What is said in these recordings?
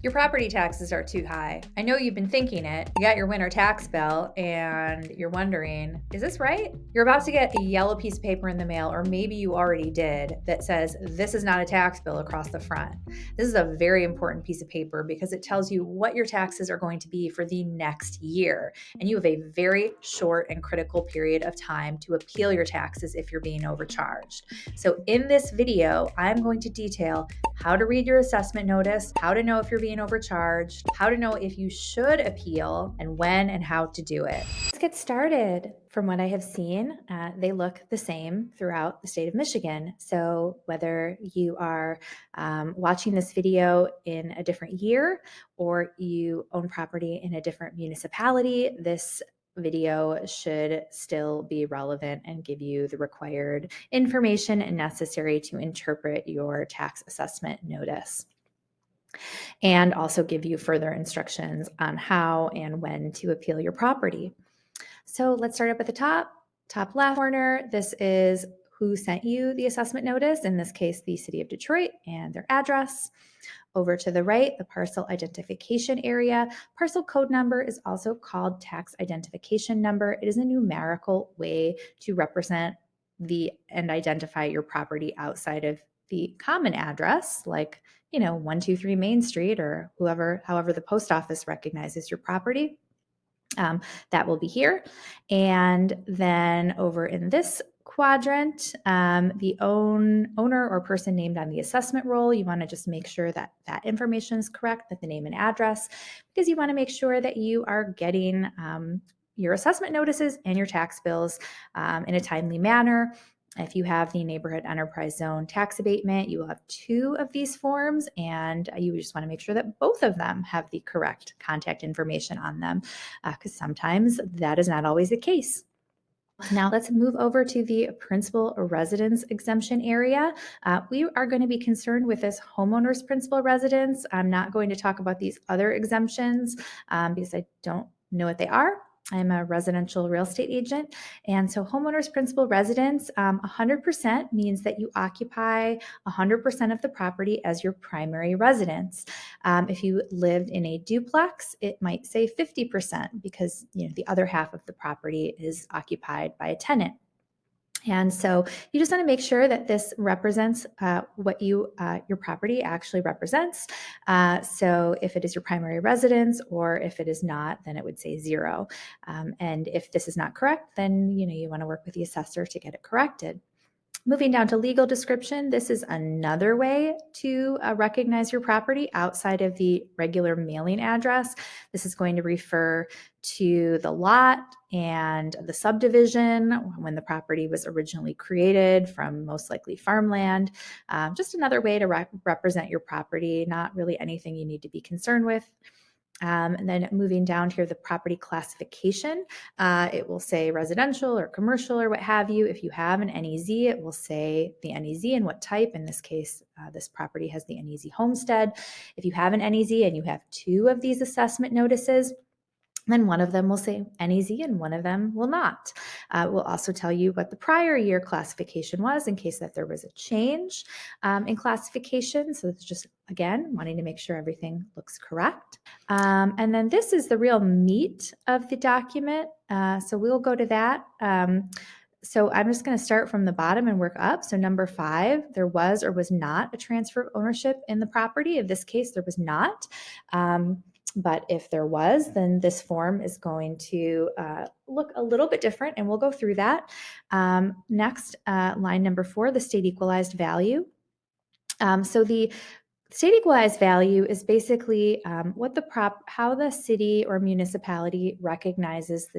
Your property taxes are too high. I know you've been thinking it. You got your winter tax bill and you're wondering, is this right? You're about to get a yellow piece of paper in the mail, or maybe you already did, that says this is not a tax bill across the front. This is a very important piece of paper because it tells you what your taxes are going to be for the next year. And you have a very short and critical period of time to appeal your taxes if you're being overcharged. So in this video, I'm going to detail how to read your assessment notice, how to know if you're being overcharged, how to know if you should appeal, and when and how to do it. Let's get started. From what I have seen, they look the same throughout the state of Michigan. So whether you are watching this video in a different year or you own property in a different municipality, this video should still be relevant and give you the required information necessary to interpret your tax assessment notice, and also give you further instructions on how and when to appeal your property. So let's start up at the top left corner. This is who sent you the assessment notice, in this case, the city of Detroit, and their address. Over to the right, the parcel identification area. Parcel code number is also called tax identification number. It is a numerical way to represent and identify your property outside of the common address, like 123 Main Street, or however the post office recognizes your property. That will be here. And then over in this quadrant, the owner or person named on the assessment roll, you want to just make sure that that information is correct, that the name and address, because you want to make sure that you are getting your assessment notices and your tax bills in a timely manner. If you have the neighborhood enterprise zone tax abatement, you will have 2 of these forms, and you just want to make sure that both of them have the correct contact information on them, because sometimes that is not always the case. Now let's move over to the principal residence exemption area. We are going to be concerned with this homeowner's principal residence. I'm not going to talk about these other exemptions because I don't know what they are. I'm a residential real estate agent. And so homeowner's principal residence, 100% means that you occupy 100% of the property as your primary residence. If you lived in a duplex, it might say 50% because the other half of the property is occupied by a tenant. And so you just want to make sure that this represents what your property actually represents. So if it is your primary residence, or if it is not, then it would say 0. And if this is not correct, then you want to work with the assessor to get it corrected. Moving down to legal description, this is another way to recognize your property outside of the regular mailing address. This is going to refer to the lot and the subdivision, when the property was originally created from most likely farmland. Just another way to represent your property, not really anything you need to be concerned with. And then moving down here, the property classification, it will say residential or commercial or what have you. If you have an NEZ, it will say the NEZ and what type. In this case, this property has the NEZ homestead. If you have an NEZ and you have 2 of these assessment notices, then one of them will say NEZ and one of them will not. It will also tell you what the prior year classification was in case that there was a change in classification. So it's just, again, wanting to make sure everything looks correct. And then this is the real meat of the document. So we'll go to that. So I'm just going to start from the bottom and work up. So number 5, there was or was not a transfer of ownership in the property. In this case, there was not. But if there was, then this form is going to look a little bit different, and we'll go through that. Next, line number 4, the state equalized value. So the state equalized value is basically how the city or municipality recognizes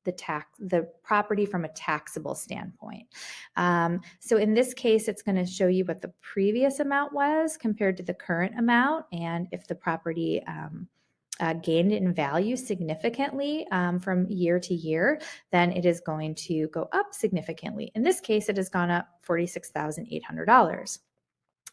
the property from a taxable standpoint. So in this case, it's going to show you what the previous amount was compared to the current amount, and if the property gained in value significantly from year to year, then it is going to go up significantly. In this case, it has gone up $46,800.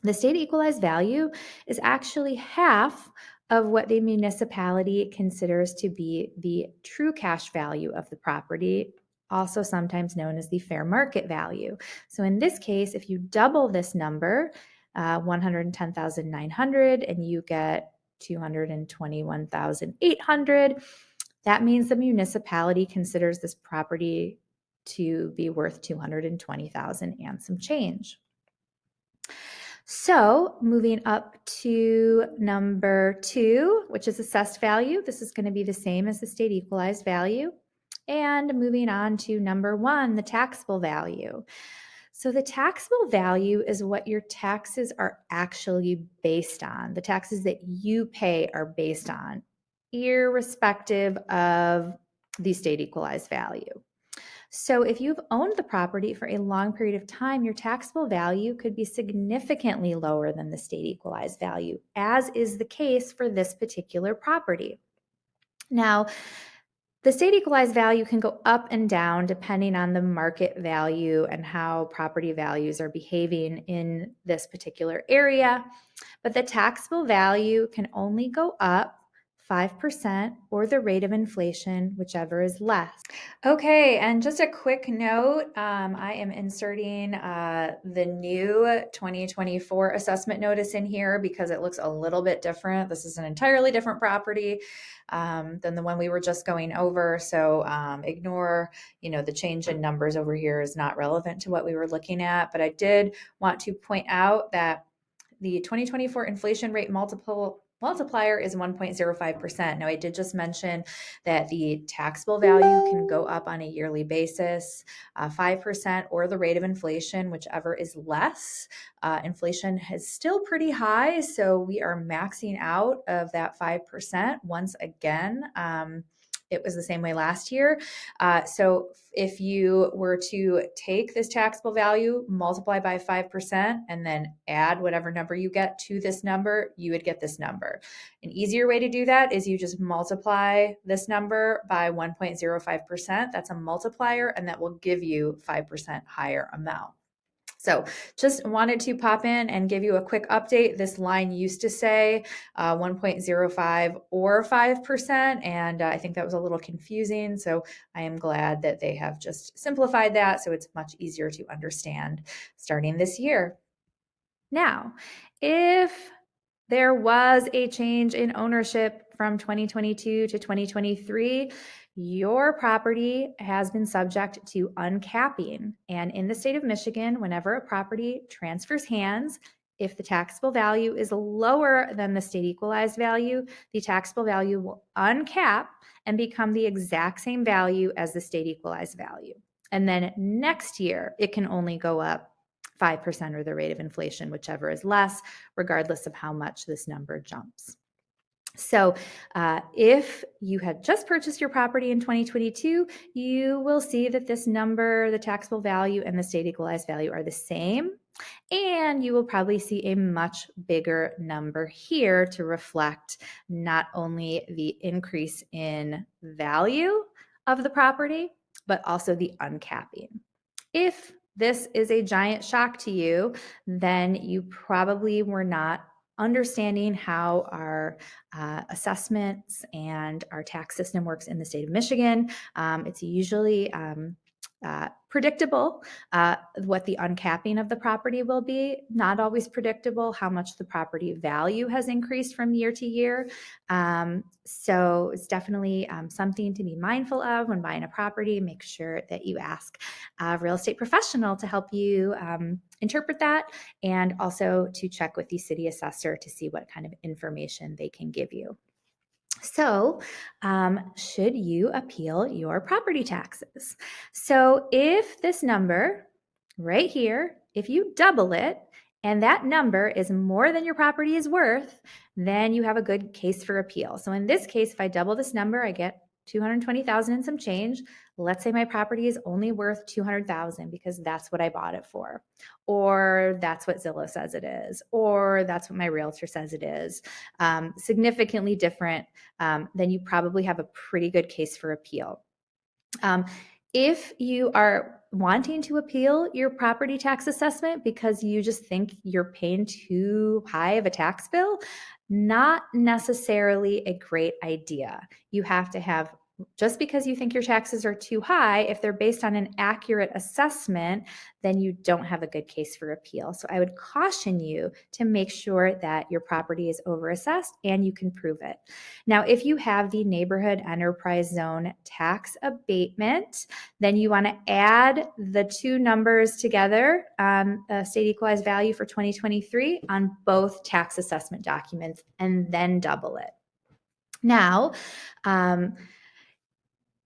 The state equalized value is actually half of what the municipality considers to be the true cash value of the property, also sometimes known as the fair market value. So in this case, if you double this number, $110,900, and you get $221,800. That means the municipality considers this property to be worth $220,000 and some change. So moving up to number 2, which is assessed value. This is going to be the same as the state equalized value. And moving on to number 1, the taxable value. So the taxable value is what your taxes are actually based on. The taxes that you pay are based on, irrespective of the state equalized value. So if you've owned the property for a long period of time, your taxable value could be significantly lower than the state equalized value, as is the case for this particular property. Now, the state equalized value can go up and down depending on the market value and how property values are behaving in this particular area, but the taxable value can only go up 5% or the rate of inflation, whichever is less. Okay, and just a quick note, I am inserting the new 2024 assessment notice in here because it looks a little bit different. This is an entirely different property than the one we were just going over. So ignore, the change in numbers over here is not relevant to what we were looking at. But I did want to point out that the 2024 inflation rate multiplier is 1.05%. Now, I did just mention that the taxable value can go up on a yearly basis, 5% or the rate of inflation, whichever is less. Inflation is still pretty high, so we are maxing out of that 5% once again. It was the same way last year. So if you were to take this taxable value, multiply by 5%, and then add whatever number you get to this number, you would get this number. An easier way to do that is you just multiply this number by 1.05%. That's a multiplier, and that will give you 5% higher amount. So just wanted to pop in and give you a quick update. This line used to say 1.05 or 5%, and I think that was a little confusing. So I am glad that they have just simplified that so it's much easier to understand starting this year. Now, if there was a change in ownership from 2022 to 2023, your property has been subject to uncapping. And in the state of Michigan, whenever a property transfers hands, if the taxable value is lower than the state equalized value, the taxable value will uncap and become the exact same value as the state equalized value. And then next year, it can only go up 5% or the rate of inflation, whichever is less, regardless of how much this number jumps. So if you had just purchased your property in 2022, you will see that this number, the taxable value and the state equalized value are the same. And you will probably see a much bigger number here to reflect not only the increase in value of the property, but also the uncapping. If this is a giant shock to you, then you probably were not understanding how our assessments and our tax system works in the state of Michigan. It's usually predictable what the uncapping of the property will be, not always predictable how much the property value has increased from year to year. So it's definitely something to be mindful of when buying a property. Make sure that you ask a real estate professional to help you interpret that, and also to check with the city assessor to see what kind of information they can give you. So, should you appeal your property taxes? So, if this number right here, if you double it and that number is more than your property is worth, then you have a good case for appeal. So, in this case, if I double this number, I get $220,000 and some change. Let's say my property is only worth $200,000 because that's what I bought it for, or that's what Zillow says it is, or that's what my realtor says it is. Significantly different, then you probably have a pretty good case for appeal. If you are wanting to appeal your property tax assessment because you just think you're paying too high of a tax bill, not necessarily a great idea. You have to have Just because you think your taxes are too high, if they're based on an accurate assessment, then you don't have a good case for appeal. So I would caution you to make sure that your property is overassessed and you can prove it. Now, if you have the neighborhood enterprise zone tax abatement, then you want to add the two numbers together, state equalized value for 2023 on both tax assessment documents, and then double it. Now,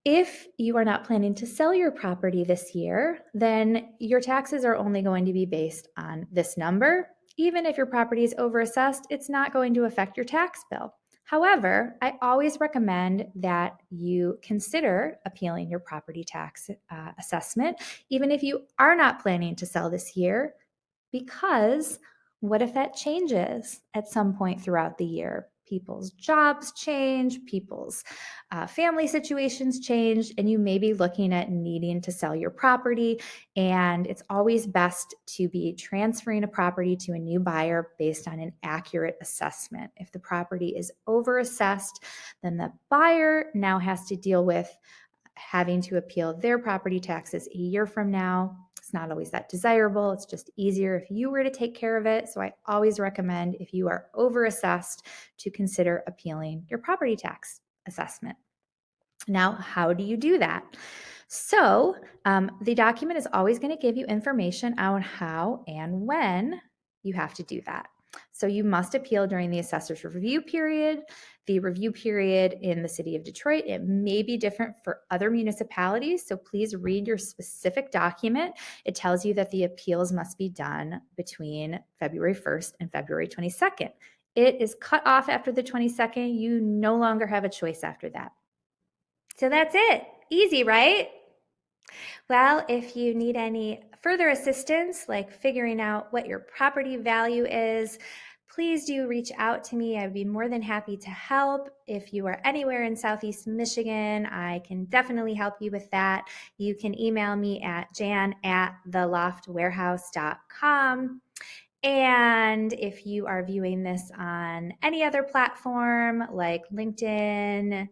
if you are not planning to sell your property this year, then your taxes are only going to be based on this number. Even if your property is overassessed, it's not going to affect your tax bill. However, I always recommend that you consider appealing your property tax assessment, even if you are not planning to sell this year, because what if that changes at some point throughout the year? People's jobs change, people's family situations change, and you may be looking at needing to sell your property. And it's always best to be transferring a property to a new buyer based on an accurate assessment. If the property is overassessed, then the buyer now has to deal with having to appeal their property taxes a year from now. It's not always that desirable. It's just easier if you were to take care of it. So I always recommend, if you are overassessed, to consider appealing your property tax assessment. Now, how do you do that? So the document is always going to give you information on how and when you have to do that. So you must appeal during the assessor's review period. The review period in the city of Detroit, it may be different for other municipalities. So please read your specific document. It tells you that the appeals must be done between February 1st and February 22nd. It is cut off after the 22nd. You no longer have a choice after that. So that's it. Easy, right? Well, if you need any further assistance, like figuring out what your property value is, please do reach out to me. I'd be more than happy to help. If you are anywhere in Southeast Michigan, I can definitely help you with that. You can email me at jan@theloftwarehouse.com. And if you are viewing this on any other platform like LinkedIn,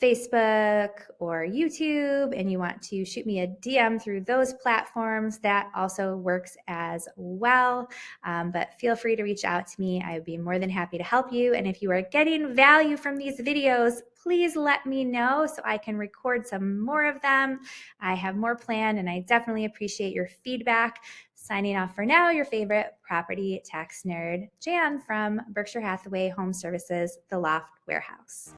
Facebook, or YouTube, and you want to shoot me a DM through those platforms, that also works as well. But feel free to reach out to me. I would be more than happy to help you. And if you are getting value from these videos, please let me know so I can record some more of them. I have more planned, and I definitely appreciate your feedback. Signing off for now, your favorite property tax nerd, Jan from Berkshire Hathaway Home Services, The Loft Warehouse.